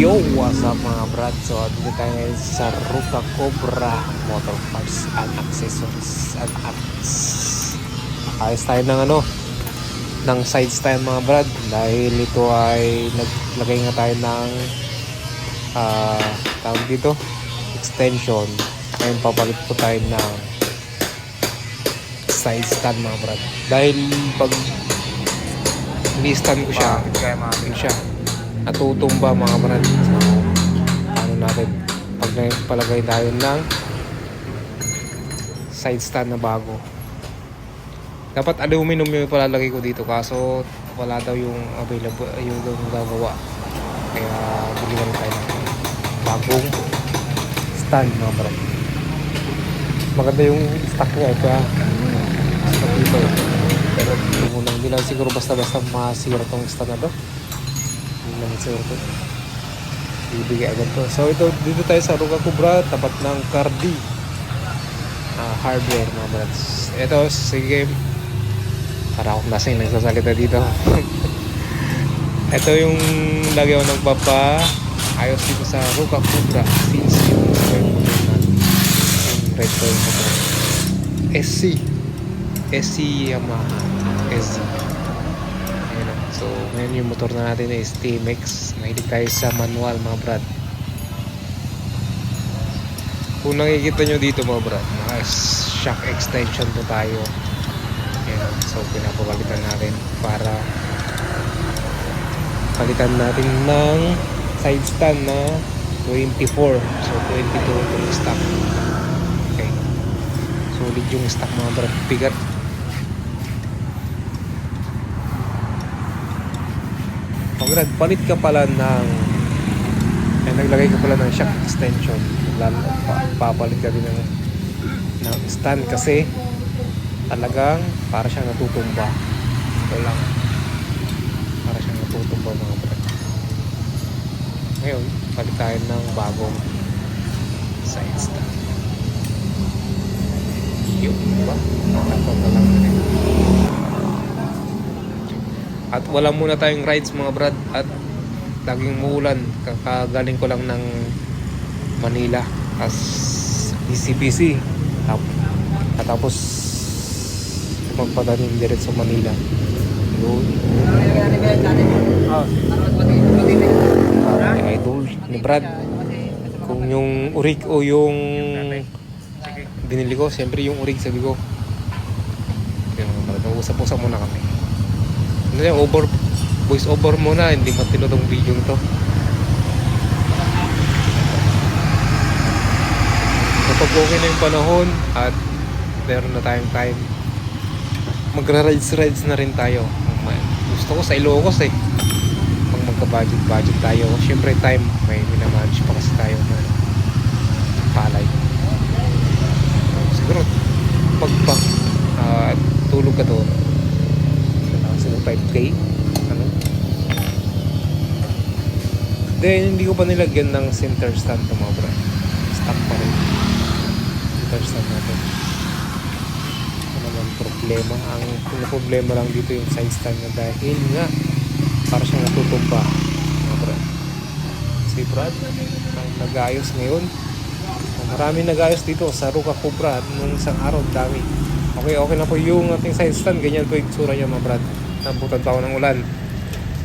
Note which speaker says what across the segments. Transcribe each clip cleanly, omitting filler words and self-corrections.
Speaker 1: Yo, what's up mga brad? So, dito tayo ngayon sa Ruka Cobra Motor Parts and Accessories and Apps. Ayos tayo ng side stand mga brad. Dahil ito ay naglagay nga tayo ng tawag dito, extension. Ngayon papalit po tayo ng side stand mga brad. Dahil pag ni-stand ko siya, natutumba mga brad. So, ano natin, pag palagay tayo ng side stand na bago, dapat aluminum yung palalagay ko dito, kaso wala daw yung available, yung gagawa, kaya bili na tayo ng bagong stand mga brad. Maganda yung stock niya ito, stock dito, pero hindi lang siguro basta-basta masira tong stand na to. Ibigay agad to. So ito, dito tayo sa Ruka Cobra, tapat ng Cardi hardware mga brads. Ito, sige, para akong lasing nagsasalita dito. Ito yung lagi ako nagpapa-ayos dito sa Ruka Cobra since yung red toy motor SC Yamaha SC. So, ngayon yung motor na natin is TMX. Mahilig tayo sa manual mga brad. Kung nakikita nyo dito mga brad, mga shock extension po tayo. Ayan. So, pinapapalitan natin para palitan natin ng side stand na 24. So, 22 yung stock. Okay. Solid yung stock mga brad. Bigat. Brad, palit ka pala naglagay ka pala ng shock extension. Papalit ka din ng stand kasi talagang para siyang natutumba. Ito lang, para siyang natutumba mga brad. Ngayon, palit tayo ng bagong side stand. Yun, diba? Nakatapon na lang natin. At wala muna tayong rides mga brad, at laging muulan. Kakagaling ko lang ng Manila as DCPC, tapos magpadaling direct sa Manila. Yun. Idol ni Brad, kung yung urig o yung binili ko, siyempre yung urig, sabi ko usap-usap muna kami. Voice over muna, hindi matino tong video to. Kapag okay na yung panahon at meron na tayong time, magra-rides na rin tayo. Gusto ko sa Ilocos pag magka-budget tayo. Siyempre time, may minamanage pa kasi tayo na palay. Siguro pag tulog ka doon, 5K then hindi ko pa nilagyan ng center stand to mga bro. Stock pa rin center stand natin. Ano naman problema, ang problema lang dito yung side stand na, dahil nga para siyang natutumba mga bro. Si Brad ang nag-ayos ngayon. Marami nag-ayos dito sa Ruka Cobra nung isang araw, dami. Okay na po yung ating side stand. Ganyan po yung tsura niya mga brad. Nabutan pa ako ng ulan.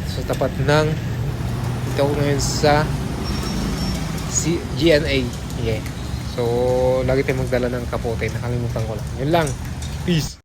Speaker 1: So tapat ng ito ako ngayon sa GNA. Yeah. So lagi tayong magdala ng kapote. Nakalimutan ko lang. Yun lang. Peace.